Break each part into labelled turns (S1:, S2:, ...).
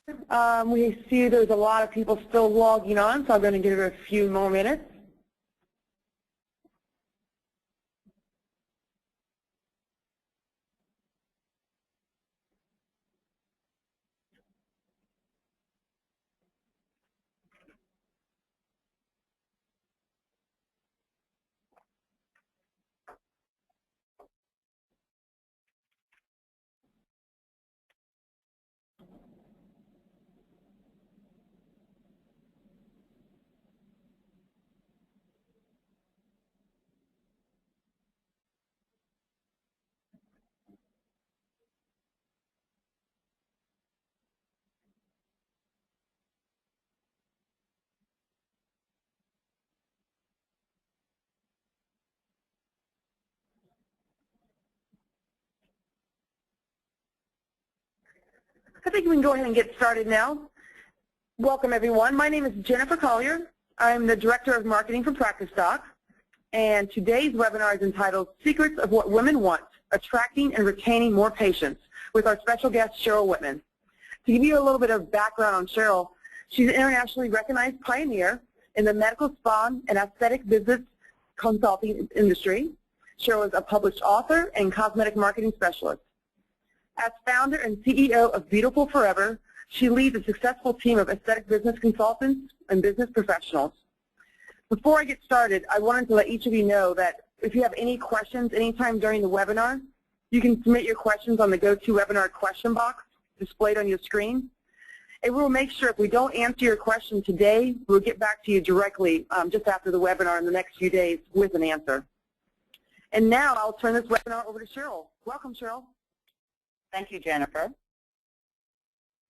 S1: We see there's a lot of people still logging on, so I'm going to give it a few more minutes. I think we can go ahead and get started now. Welcome, everyone. My name is Jennifer Collier. I'm the Director of Marketing for Practice Doc, and today's webinar is entitled Secrets of What Women Want, Attracting and Retaining More Patients, with our special guest, Cheryl Whitman. To give you a little bit of background on Cheryl, she's an internationally recognized pioneer in the medical spa and aesthetic business consulting industry. Cheryl is a published author and cosmetic marketing specialist. As founder and CEO of Beautiful Forever, she leads a successful team of aesthetic business consultants and business professionals. Before I get started, I wanted to let each of you know that if you have any questions anytime during the webinar, you can submit your questions on the GoToWebinar question box displayed on your screen. And we'll make sure if we don't answer your question today, we'll get back to you directly just after the webinar in the next few days with an answer. And now I'll turn this webinar over to Cheryl. Welcome, Cheryl.
S2: Thank you, Jennifer.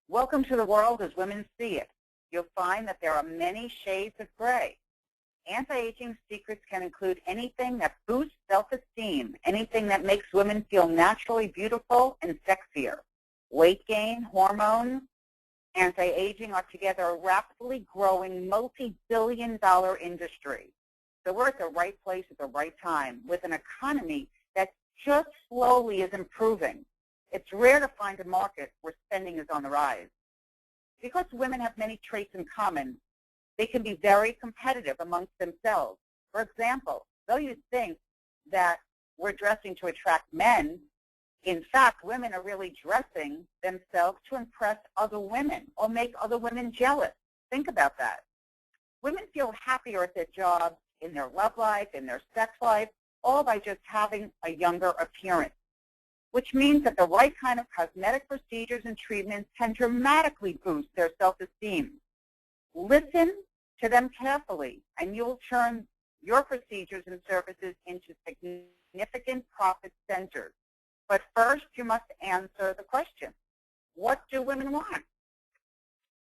S2: Welcome to the world as women see it. You'll find that there are many shades of gray. Anti-aging secrets can include anything that boosts self-esteem, anything that makes women feel naturally beautiful and sexier. Weight gain, hormones, anti-aging are together a rapidly growing multi-billion-dollar industry. So we're at the right place at the right time with an economy that just slowly is improving. It's rare to find a market where spending is on the rise. Because women have many traits in common, they can be very competitive amongst themselves. For example, though you think that we're dressing to attract men, in fact, women are really dressing themselves to impress other women or make other women jealous. Think about that. Women feel happier at their jobs, in their love life, in their sex life, all by just having a younger appearance, which means that the right kind of cosmetic procedures and treatments can dramatically boost their self-esteem. Listen to them carefully, and you'll turn your procedures and services into significant profit centers. But first, you must answer the question, what do women want?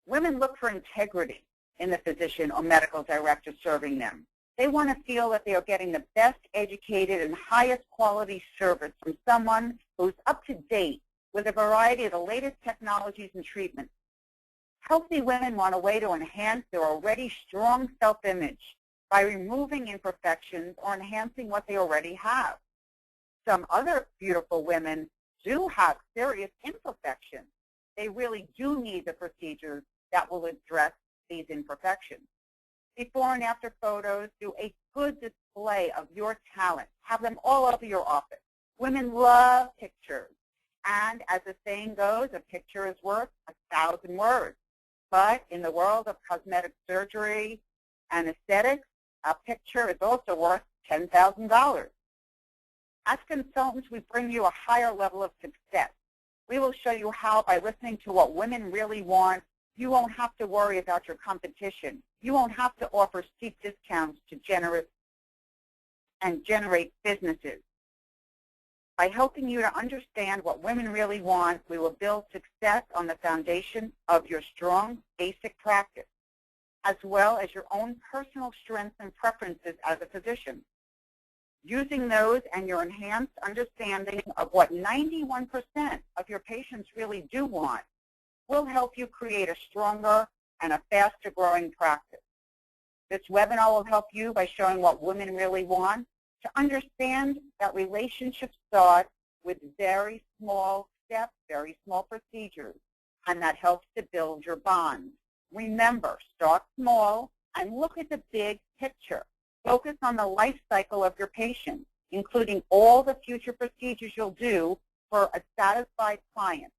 S2: Women look for integrity in the physician or medical director serving them. They want to feel that they are getting the best educated and highest quality service from someone who's up to date with a variety of the latest technologies and treatments. Healthy women want a way to enhance their already strong self-image by removing imperfections or enhancing what they already have. Some other beautiful women do have serious imperfections. They really do need the procedures that will address these imperfections. Before and after photos, do a good display of your talent. Have them all over your office. Women love pictures. And as the saying goes, a picture is worth 1,000 words. But in the world of cosmetic surgery and aesthetics, a picture is also worth $10,000. As consultants, we bring you a higher level of success. We will show you how, by listening to what women really want, you won't have to worry about your competition. You won't have to offer steep discounts to generate businesses. By helping you to understand what women really want, we will build success on the foundation of your strong basic practice, as well as your own personal strengths and preferences as a physician. Using those and your enhanced understanding of what 91% of your patients really do want will help you create a stronger and a faster growing practice. This webinar will help you by showing what women really want, to understand that relationships start with very small steps, very small procedures. and that helps to build your bonds. Remember, start small and look at the big picture. Focus on the life cycle of your patient, including all the future procedures you'll do for a satisfied client,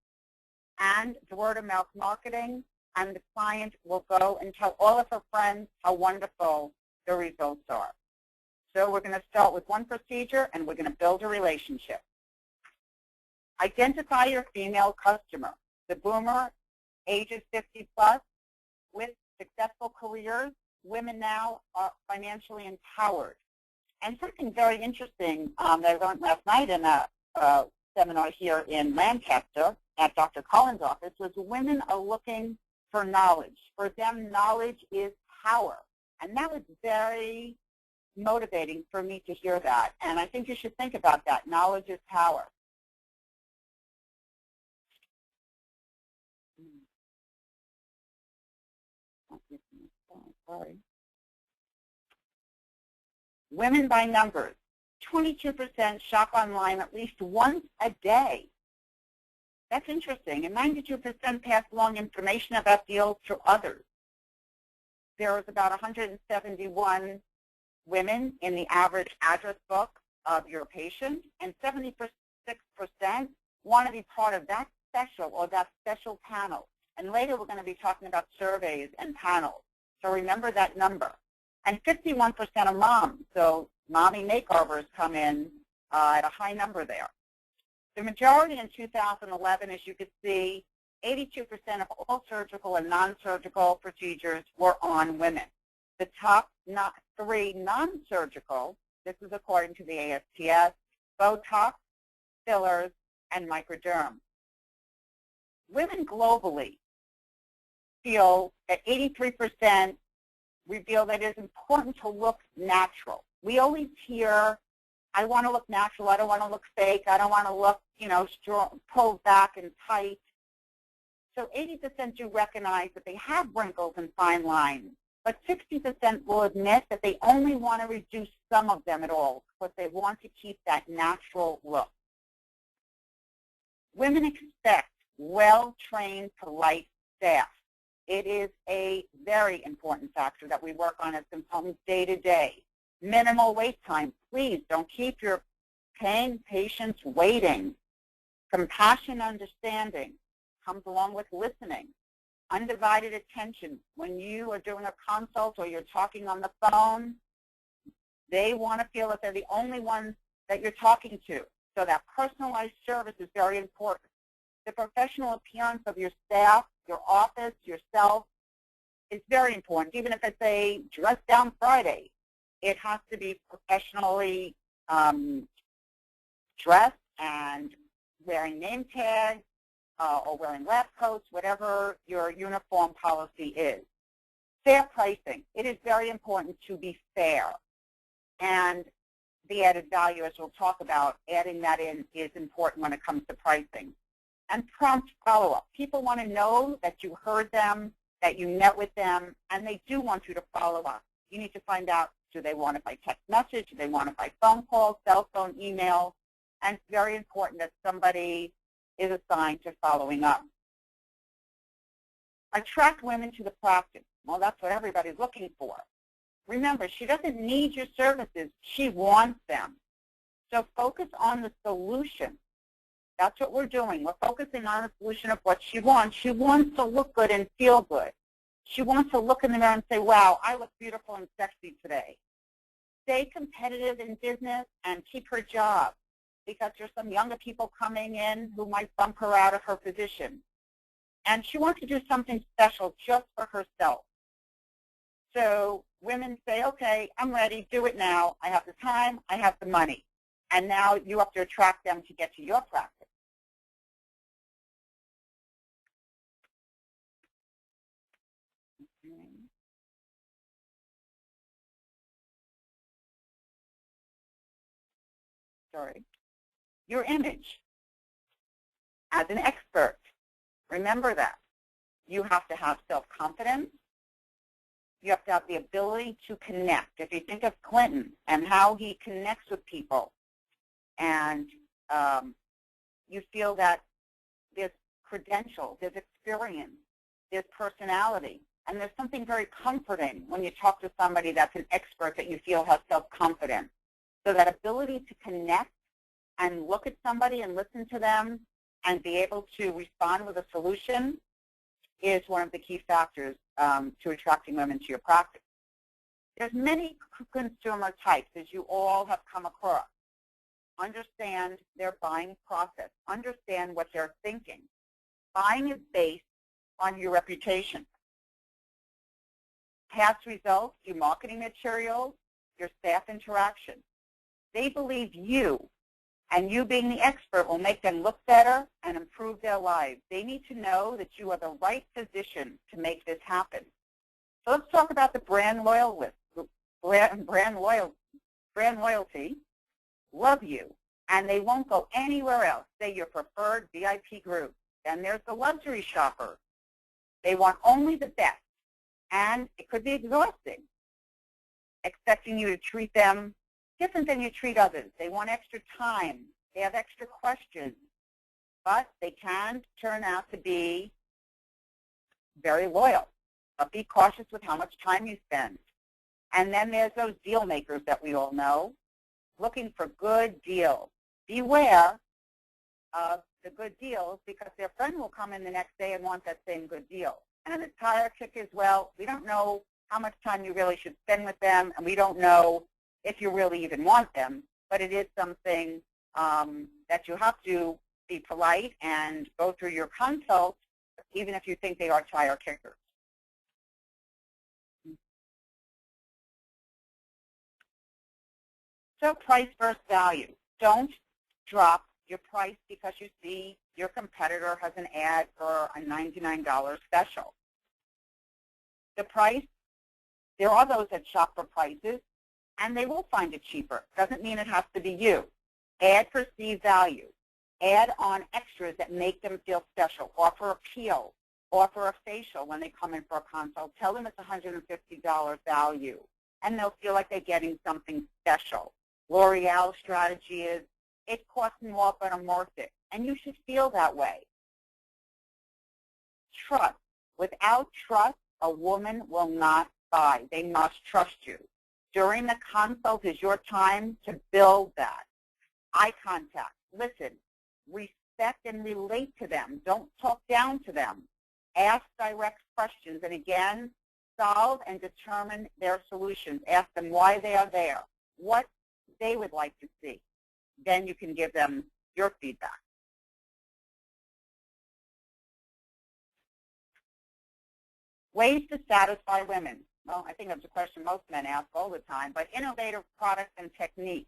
S2: and the word-of-mouth marketing, and the client will go and tell all of her friends how wonderful the results are. So we're going to start with one procedure, and we're going to build a relationship. Identify your female customer, the boomer, ages 50 plus, with successful careers. Women now are financially empowered. And something very interesting that I learned last night in a seminar here in Lancaster at Dr. Cullen's office was women are looking for knowledge. For them, knowledge is power. And that was very motivating for me to hear that. And I think you should think about that. Knowledge is power. Sorry. Women by numbers. 22% shop online at least once a day. That's interesting. And 92% pass along information about deals to others. There was about 171 women in the average address book of your patient, and 76% want to be part of that special or that special panel. And later we're going to be talking about surveys and panels. So remember that number. And 51% are moms. So mommy makeovers come in at a high number there. The majority in 2011, as you can see, 82% of all surgical and non-surgical procedures were on women. The top 3 non-surgical, this is according to the ASTS, Botox, fillers, and microderm. Women globally feel that 83% reveal that it is important to look natural. We always hear, I want to look natural, I don't want to look fake, I don't want to look, strong, pulled back and tight. So 80% do recognize that they have wrinkles and fine lines, but 60% will admit that they only want to reduce some of them at all because they want to keep that natural look. Women expect well-trained, polite staff. It is a very important factor that we work on as consultants day to day. Minimal wait time. Please don't keep your paying patients waiting. Compassion, understanding comes along with listening. Undivided attention. When you are doing a consult or you're talking on the phone, they want to feel that they're the only ones that you're talking to. So that personalized service is very important. The professional appearance of your staff, your office, yourself is very important. Even if it's a dress down Friday, it has to be professionally dressed and wearing name tags or wearing lab coats, whatever your uniform policy is. Fair pricing. It is very important to be fair. And the added value, as we'll talk about, adding that in is important when it comes to pricing. And prompt follow-up. People want to know that you heard them, that you met with them, and they do want you to follow up. You need to find out, do they want it by text message, do they want it by phone call, cell phone, email, and it's very important that somebody is assigned to following up. Attract women to the practice. Well, that's what everybody's looking for. Remember, she doesn't need your services, she wants them. So focus on the solution. That's what we're doing. We're focusing on the solution of what she wants. She wants to look good and feel good. She wants to look in the mirror and say, wow, I look beautiful and sexy today. Stay competitive in business and keep her job, because there's some younger people coming in who might bump her out of her position. And she wants to do something special just for herself. So women say, okay, I'm ready, do it now. I have the time, I have the money. And now you have to attract them to get to your practice. Sorry. Your image as an expert. Remember that. You have to have self-confidence. You have to have the ability to connect. If you think of Clinton and how he connects with people, and you feel that there's credentials, there's experience, there's personality, and there's something very comforting when you talk to somebody that's an expert that you feel has self-confidence. So that ability to connect and look at somebody and listen to them and be able to respond with a solution is one of the key factors to attracting women to your practice. There's many consumer types, as you all have come across. Understand their buying process. Understand what they're thinking. Buying is based on your reputation. Past results, your marketing materials, your staff interaction. They believe you, and you being the expert will make them look better and improve their lives. They need to know that you are the right physician to make this happen. So let's talk about the brand loyalty. Love you, and they won't go anywhere else. They're your preferred VIP group. Then there's the luxury shopper. They want only the best, and it could be exhausting, expecting you to treat them different than you treat others. They want extra time. They have extra questions, but they can turn out to be very loyal. But be cautious with how much time you spend. And then there's those deal makers that we all know, looking for good deals. Beware of the good deals, because their friend will come in the next day and want that same good deal. And the tire kick as well. We don't know how much time you really should spend with them, and we don't know if you really even want them, but it is something that you have to be polite and go through your consult, even if you think they are tire kickers. So price versus value. Don't drop your price because you see your competitor has an ad for a $99 special. The price, there are those that shop for prices, and they will find it cheaper. Doesn't mean it has to be you. Add perceived value. Add on extras that make them feel special. Offer a peel. Offer a facial when they come in for a consult. Tell them it's $150 value, and they'll feel like they're getting something special. L'Oreal's strategy is, it costs more, but I'm worth it. And you should feel that way. Trust. Without trust, a woman will not buy. They must trust you. During the consult is your time to build that. Eye contact. Listen. Respect and relate to them. Don't talk down to them. Ask direct questions. And again, solve and determine their solutions. Ask them why they are there, what they would like to see. Then you can give them your feedback. Ways to satisfy women. Well, I think that's a question most men ask all the time, but innovative products and techniques.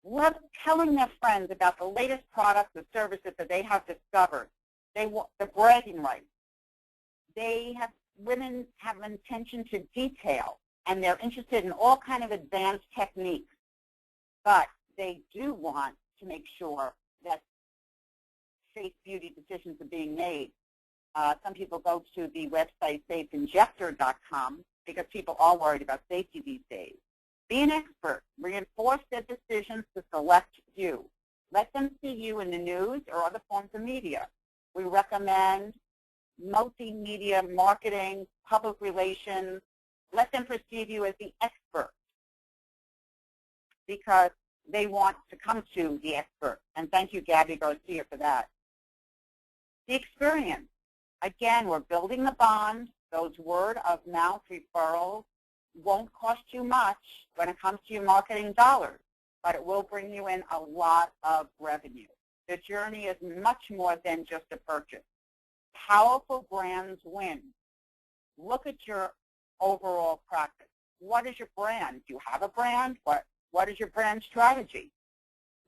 S2: Love telling their friends about the latest products or services that they have discovered. They want the bragging rights. Women have an attention to detail, and they're interested in all kind of advanced techniques. But they do want to make sure that safe beauty decisions are being made. Some people go to the website safeinjector.com because people are worried about safety these days. Be an expert. Reinforce their decisions to select you. Let them see you in the news or other forms of media. We recommend multimedia marketing, public relations. Let them perceive you as the expert because they want to come to the expert. And thank you, Gabby Garcia, for that. The experience. Again, we're building the bond. Those word-of-mouth referrals won't cost you much when it comes to your marketing dollars, but it will bring you in a lot of revenue. The journey is much more than just a purchase. Powerful brands win. Look at your overall practice. What is your brand? Do you have a brand? What is your brand strategy?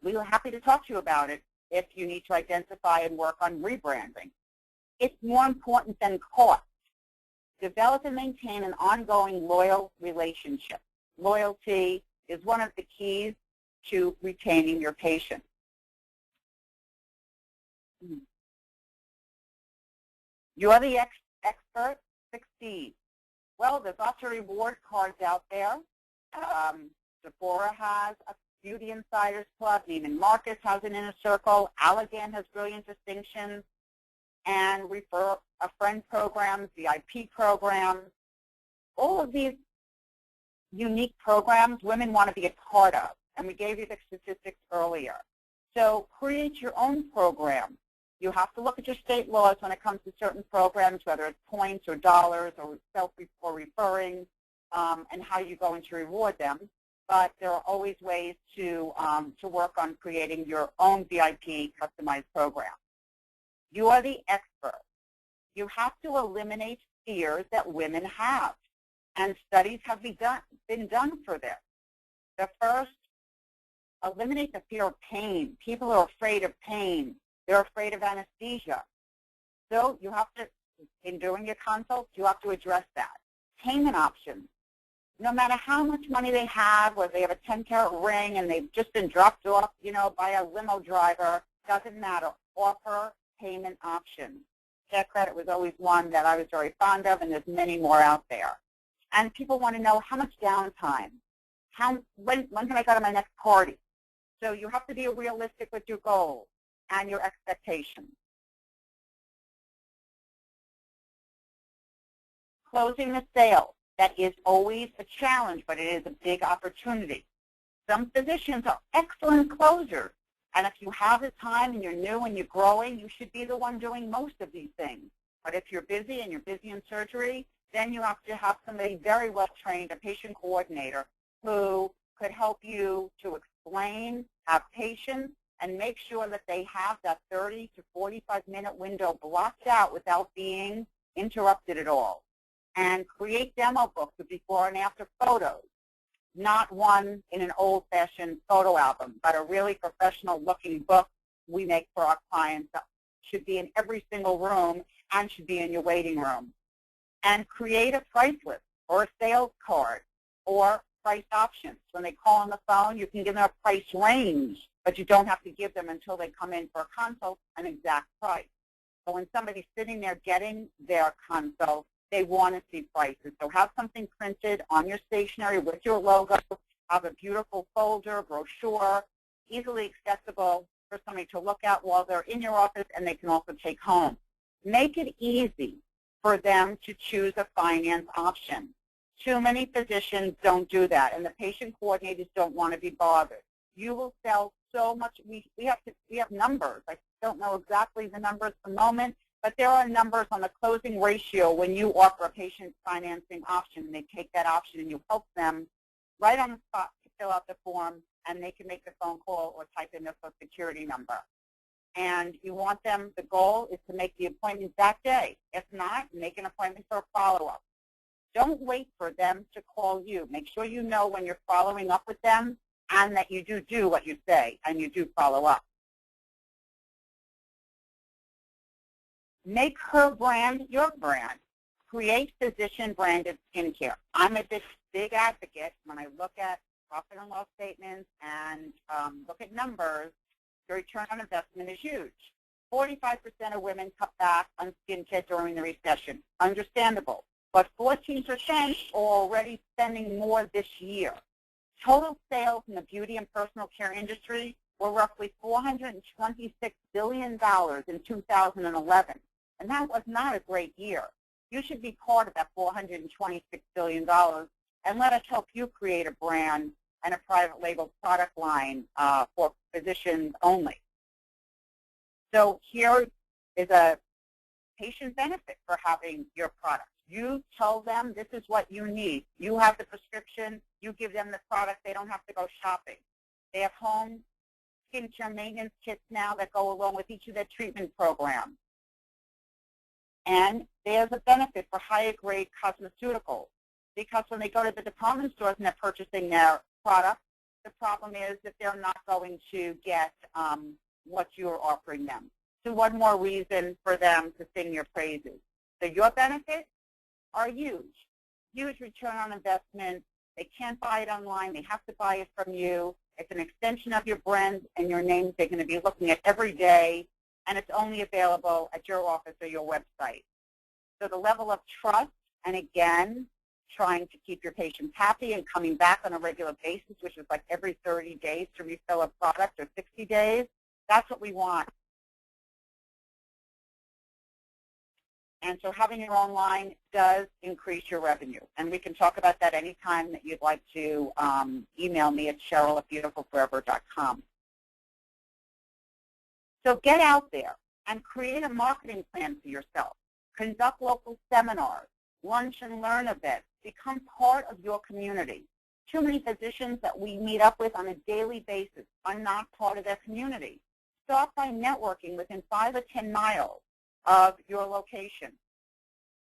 S2: We are happy to talk to you about it if you need to identify and work on rebranding. It's more important than cost. Develop and maintain an ongoing loyal relationship. Loyalty is one of the keys to retaining your patient. You're the expert, succeed. Well, there's lots of reward cards out there. Sephora has a Beauty Insiders Club. Neiman Marcus has an inner circle. Allergan has brilliant distinctions. and refer a friend programs, VIP programs. All of these unique programs women want to be a part of, and we gave you the statistics earlier. So create your own program. You have to look at your state laws when it comes to certain programs, whether it's points or dollars or referring, and how you're going to reward them. But there are always ways to work on creating your own VIP customized program. You are the expert. You have to eliminate fears that women have, and studies have been done for this. The first, eliminate the fear of pain. People are afraid of pain. They're afraid of anesthesia. So you have to, in doing your consults, you have to address that. Payment options. No matter how much money they have, whether they have a 10-carat ring and they've just been dropped off, by a limo driver, doesn't matter. Offer payment options. Check credit was always one that I was very fond of, and there's many more out there. And people want to know how much downtime. When can I go to my next party? So you have to be realistic with your goals and your expectations. Closing the sale. That is always a challenge, but it is a big opportunity. Some physicians are excellent closers, and if you have the time and you're new and you're growing, you should be the one doing most of these things. But if you're busy and you're busy in surgery, then you have to have somebody very well trained, a patient coordinator, who could help you to explain, have patience, and make sure that they have that 30 to 45-minute window blocked out without being interrupted at all. And create demo books with before and after photos, not one in an old-fashioned photo album, but a really professional-looking book we make for our clients that should be in every single room and should be in your waiting room. And create a price list or a sales card or price options. When they call on the phone, you can give them a price range, but you don't have to give them until they come in for a consult an exact price. So when somebody's sitting there getting their consult, they want to see prices. So have something printed on your stationery with your logo, have a beautiful folder, brochure, easily accessible for somebody to look at while they're in your office, and they can also take home. Make it easy for them to choose a finance option. Too many physicians don't do that, and the patient coordinators don't want to be bothered. You will sell so much. We have numbers. I don't know exactly the numbers at the moment, but there are numbers on the closing ratio when you offer a patient financing option. They take that option and you help them right on the spot to fill out the form, and they can make the phone call or type in their Social Security number. And you want them, the goal is to make the appointment that day. If not, make an appointment for a follow-up. Don't wait for them to call you. Make sure you know when you're following up with them and that you do what you say and you do follow up. Make her brand your brand. Create physician-branded skincare. I'm a big advocate when I look at profit and loss statements and look at numbers. The return on investment is huge. 45% of women cut back on skincare during the recession. Understandable. But 14% are already spending more this year. Total sales in the beauty and personal care industry were roughly $426 billion in 2011. And that was not a great year. You should be part of that $426 billion, and let us help you create a brand and a private label product line for physicians only. So here is a patient benefit for having your product. You tell them this is what you need. You have the prescription. You give them the product. They don't have to go shopping. They have home skincare maintenance kits now that go along with each of their treatment programs. And there's a benefit for higher grade cosmeceuticals, because when they go to the department stores and they're purchasing their product, the problem is that they're not going to get what you're offering them. So one more reason for them to sing your praises. So your benefits are huge. Huge return on investment. They can't buy it online. They have to buy it from you. It's an extension of your brand and your name they're going to be looking at every day, and it's only available at your office or your website. So the level of trust, and again, trying to keep your patients happy and coming back on a regular basis, which is like every 30 days to refill a product or 60 days, that's what we want. And so having your online does increase your revenue. And we can talk about that anytime that you'd like to email me at cheryl@beautifulforever.com. So get out there and create a marketing plan for yourself. Conduct local seminars, lunch and learn events. Become part of your community. Too many physicians that we meet up with on a daily basis are not part of their community. Start by networking within 5 or 10 miles of your location.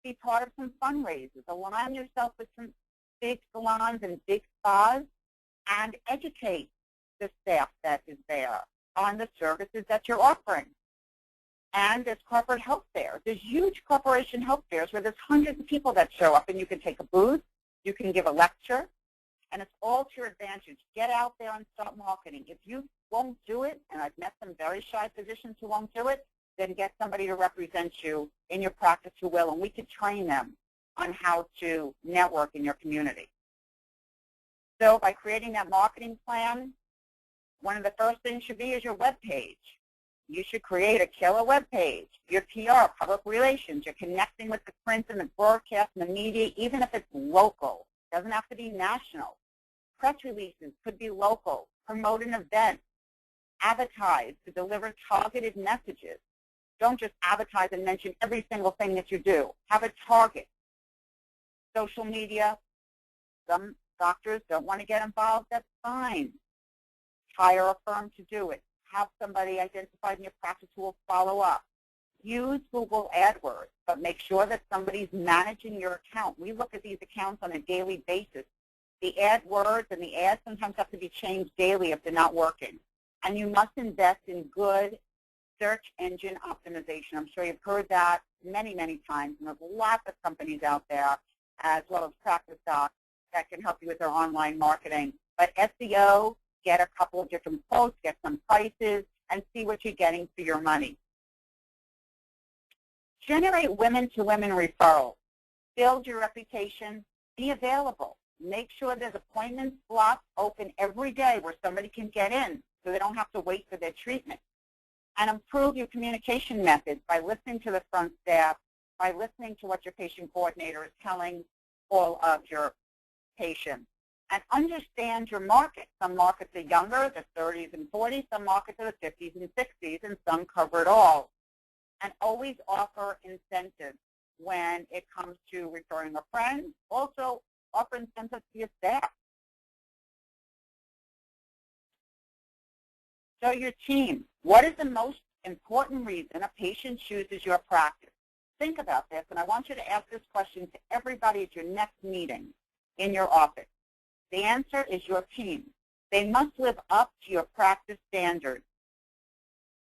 S2: Be part of some fundraisers. Align yourself with some big salons and big spas, and educate the staff that is there on the services that you're offering. And there's corporate health fairs. There's huge corporation health fairs where there's hundreds of people that show up, and you can take a booth, you can give a lecture, and it's all to your advantage. Get out there and start marketing. If you won't do it, and I've met some very shy physicians who won't do it, then get somebody to represent you in your practice who will, and we could train them on how to network in your community. So by creating that marketing plan, one of the first things should be is your web page. You should create a killer web page. Your PR, public relations, you're connecting with the print and the broadcast and the media, even if it's local. It doesn't have to be national. Press releases could be local. Promote an event. Advertise to deliver targeted messages. Don't just advertise and mention every single thing that you do. Have a target. Social media, some doctors don't want to get involved. That's fine. Hire a firm to do it. Have somebody identified in your practice who will follow up. Use Google AdWords, but make sure that somebody's managing your account. We look at these accounts on a daily basis. The AdWords and the ads sometimes have to be changed daily if they're not working. And you must invest in good search engine optimization. I'm sure you've heard that many, many times, and there's lots of companies out there, as well as practice docs, that can help you with their online marketing. But SEO, get a couple of different quotes, get some prices, and see what you're getting for your money. Generate women-to-women referrals. Build your reputation. Be available. Make sure there's appointment slots open every day where somebody can get in so they don't have to wait for their treatment. And improve your communication methods by listening to the front staff, by listening to what your patient coordinator is telling all of your patients. And understand your market. Some markets are younger, the 30s and 40s. Some markets are the 50s and 60s, and some cover it all. And always offer incentives when it comes to referring a friend. Also, offer incentives to your staff. So your team. What is the most important reason a patient chooses your practice? Think about this, and I want you to ask this question to everybody at your next meeting in your office. The answer is your team. They must live up to your practice standards.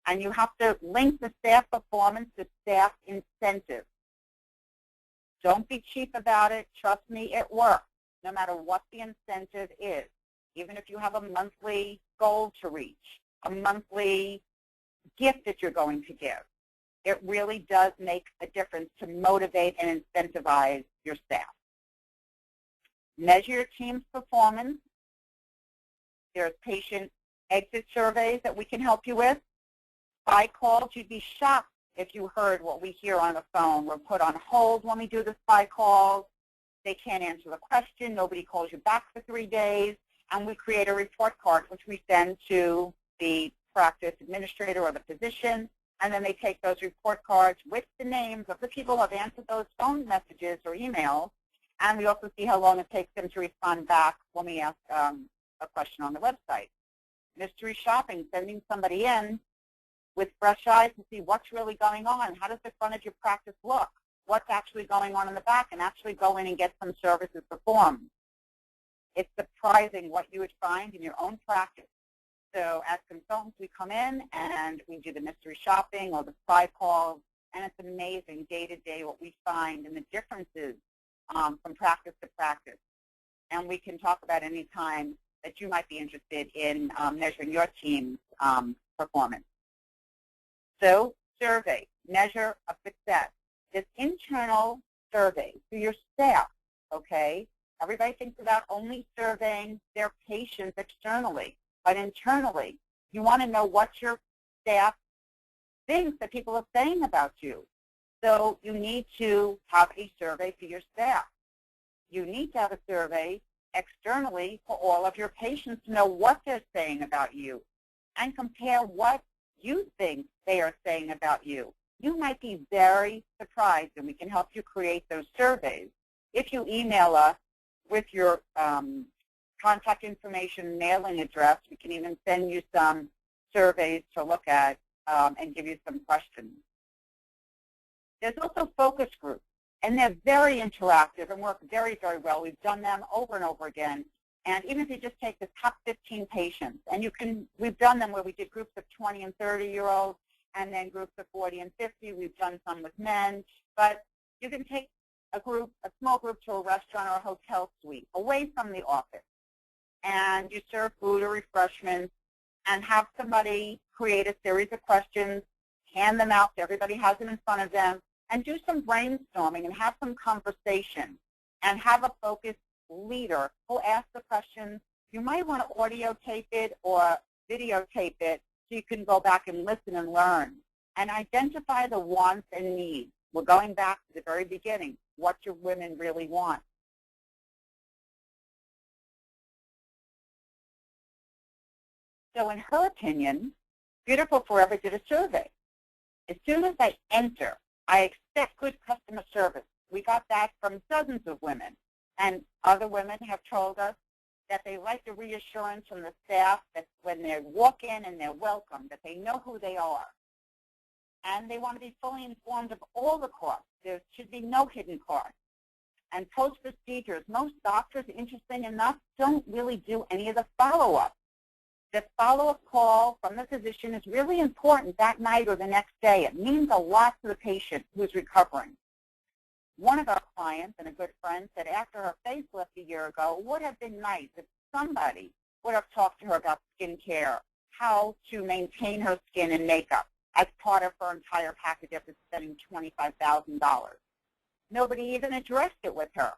S2: And you have to link the staff performance to staff incentives. Don't be cheap about it. Trust me, it works, no matter what the incentive is. Even if you have a monthly goal to reach, a monthly gift that you're going to give, it really does make a difference to motivate and incentivize your staff. Measure your team's performance. There's patient exit surveys that we can help you with. Spy calls, you'd be shocked if you heard what we hear on the phone. We're put on hold when we do the spy calls. They can't answer the question. Nobody calls you back for 3 days. And we create a report card, which we send to the practice administrator or the physician. And then they take those report cards with the names of the people who have answered those phone messages or emails. And we also see how long it takes them to respond back when we ask a question on the website. Mystery shopping, sending somebody in with fresh eyes to see what's really going on. How does the front of your practice look? What's actually going on in the back, and actually go in and get some services performed. It's surprising what you would find in your own practice. So as consultants, we come in and we do the mystery shopping or the spy calls, and it's amazing day to day what we find and the differences from practice to practice. And we can talk about any time that you might be interested in measuring your team's performance. So survey, measure of success. This internal survey for your staff, okay? Everybody thinks about only surveying their patients externally, but internally, you want to know what your staff thinks that people are saying about you. So you need to have a survey for your staff. You need to have a survey externally for all of your patients to know what they're saying about you and compare what you think they are saying about you. You might be very surprised, and we can help you create those surveys. If you email us with your contact information, mailing address, we can even send you some surveys to look at and give you some questions. There's also focus groups, and they're very interactive and work very, very well. We've done them over and over again. And even if you just take the top 15 patients, and we've done them where we did groups of 20 and 30-year-olds, and then groups of 40 and 50. We've done some with men. But you can take a small group to a restaurant or a hotel suite away from the office, and you serve food or refreshments and have somebody create a series of questions, hand them out so everybody has them in front of them, and do some brainstorming and have some conversation and have a focused leader who asks the questions. You might want to audio tape it or videotape it so you can go back and listen and learn. And identify the wants and needs. We're going back to the very beginning. What do women really want? So in her opinion, Beautiful Forever did a survey. As soon as I enter, I expect good customer service. We got that from dozens of women. And other women have told us that they like the reassurance from the staff that when they walk in and they're welcome, that they know who they are. And they want to be fully informed of all the costs. There should be no hidden costs. And post-procedures, most doctors, interesting enough, don't really do any of the follow-up. The follow-up call from the physician is really important that night or the next day. It means a lot to the patient who's recovering. One of our clients and a good friend said after her facelift a year ago, it would have been nice if somebody would have talked to her about skin care, how to maintain her skin and makeup as part of her entire package after spending $25,000. Nobody even addressed it with her.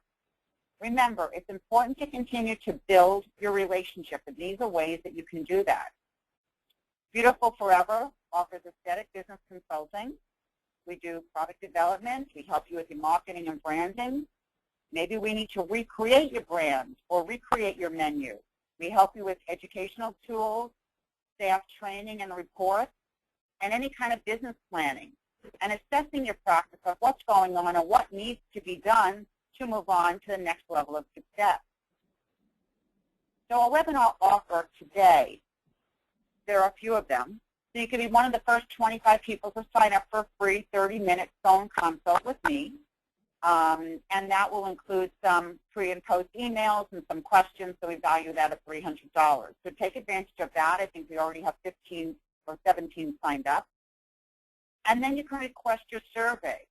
S2: Remember, it's important to continue to build your relationship, and these are ways that you can do that. Beautiful Forever offers aesthetic business consulting. We do product development. We help you with your marketing and branding. Maybe we need to recreate your brand or recreate your menu. We help you with educational tools, staff training and reports, and any kind of business planning, and assessing your practice of what's going on and what needs to be done to move on to the next level of success. So our webinar offer today, there are a few of them. So you can be one of the first 25 people to sign up for a free 30-minute phone consult with me. And that will include some pre and post emails and some questions, so we value that at $300. So take advantage of that. I think we already have 15 or 17 signed up. And then you can request your survey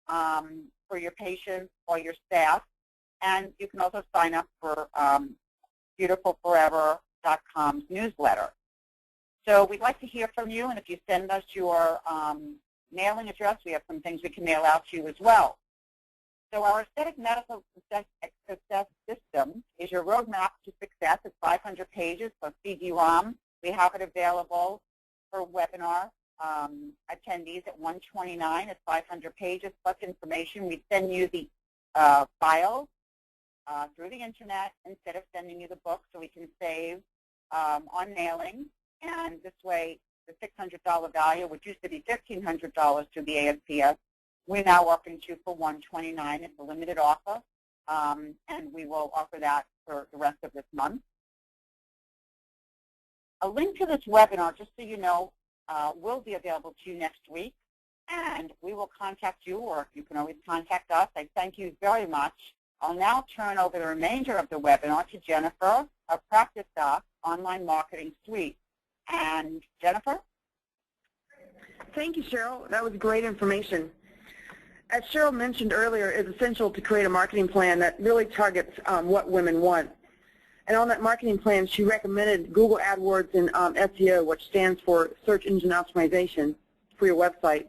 S2: for your patients or your staff. And you can also sign up for beautifulforever.com's newsletter. So we'd like to hear from you, and if you send us your mailing address, we have some things we can mail out to you as well. So our aesthetic medical success system is your roadmap to success. It's 500 pages plus CD-ROM. We have it available for webinar attendees at $129. It's 500 pages plus information. We send you the files through the internet instead of sending you the book, so we can save on mailing. And this way, the $600 value, which used to be $1,500 to the ASPS, we're now offering you for $129. It's a limited offer, and we will offer that for the rest of this month. A link to this webinar, just so you know, will be available to you next week, and we will contact you, or you can always contact us. I thank you very much. I'll now turn over the remainder of the webinar to Jennifer of Practice Doc Online Marketing Suite. And Jennifer?
S1: Thank you, Cheryl. That was great information. As Cheryl mentioned earlier, it's essential to create a marketing plan that really targets what women want. And on that marketing plan, she recommended Google AdWords and SEO, which stands for Search Engine Optimization, for your website.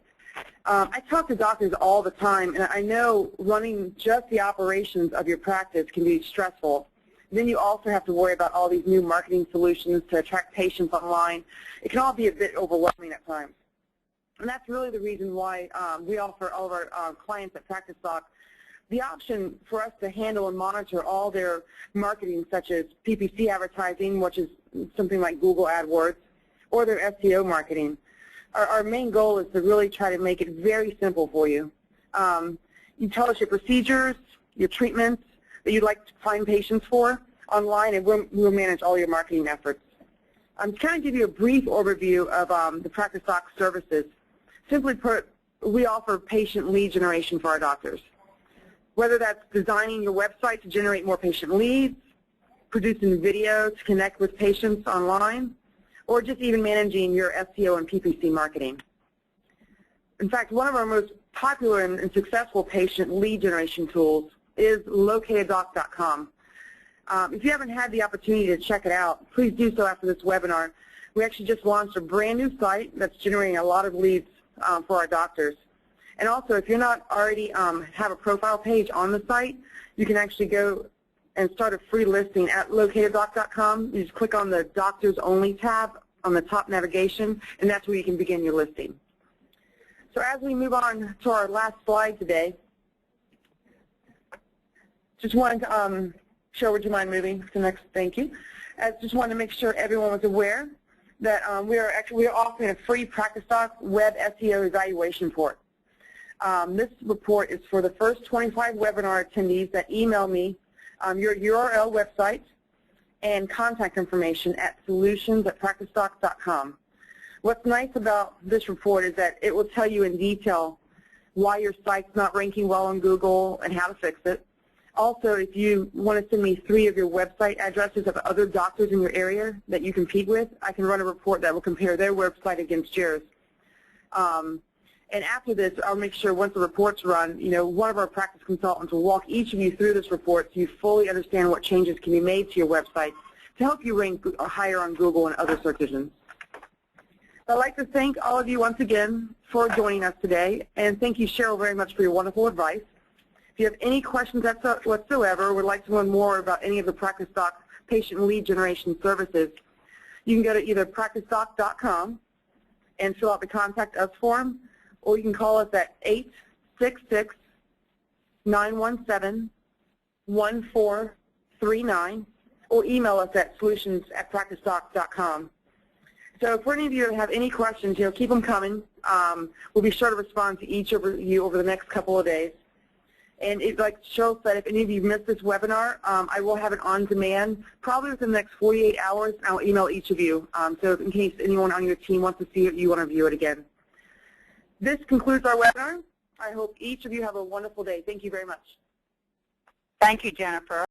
S1: I talk to doctors all the time, and I know running just the operations of your practice can be stressful. Then you also have to worry about all these new marketing solutions to attract patients online. It can all be a bit overwhelming at times. And that's really the reason why we offer all of our clients at PracticeDoc the option for us to handle and monitor all their marketing, such as PPC advertising, which is something like Google AdWords, or their SEO marketing. Our main goal is to really try to make it very simple for you. You tell us your procedures, your treatments that you'd like to find patients for online, and we'll manage all your marketing efforts. I'm just going to give you a brief overview of the PracticeDoc services. Simply put, we offer patient lead generation for our doctors. Whether that's designing your website to generate more patient leads, producing video to connect with patients online, or just even managing your SEO and PPC marketing. In fact, one of our most popular and successful patient lead generation tools is locateddoc.com. If you haven't had the opportunity to check it out, please do so after this webinar. We actually just launched a brand new site that's generating a lot of leads for our doctors. And also, if you're not already have a profile page on the site, you can actually go and start a free listing at locateddoc.com. You just click on the Doctors Only tab on the top navigation, and that's where you can begin your listing. So as we move on to our last slide today, just wanted to, Cheryl, would you mind moving to the next? Thank you. Just wanted to make sure everyone was aware that we are offering a free PracticeDoc web SEO evaluation report. This report is for the first 25 webinar attendees that email me your URL website and contact information at solutions@practicedoc.com. What's nice about this report is that it will tell you in detail why your site's not ranking well on Google and how to fix it. Also, if you want to send me 3 of your website addresses of other doctors in your area that you compete with, I can run a report that will compare their website against yours. And after this, I'll make sure once the report's run, one of our practice consultants will walk each of you through this report so you fully understand what changes can be made to your website to help you rank higher on Google and other search engines. I'd like to thank all of you once again for joining us today, and thank you, Cheryl, very much for your wonderful advice. If you have any questions whatsoever or would like to learn more about any of the PracticeDoc patient lead generation services, you can go to either practicedoc.com and fill out the Contact Us form, or you can call us at 866-917-1439, or email us at solutions@practicedoc.com. So for any of you that have any questions, keep them coming. We'll be sure to respond to each of you over the next couple of days. And like Cheryl said, if any of you missed this webinar, I will have it on demand probably within the next 48 hours. I'll email each of you. So in case anyone on your team wants to see it, you want to view it again. This concludes our webinar. I hope each of you have a wonderful day. Thank you very much.
S2: Thank you, Jennifer.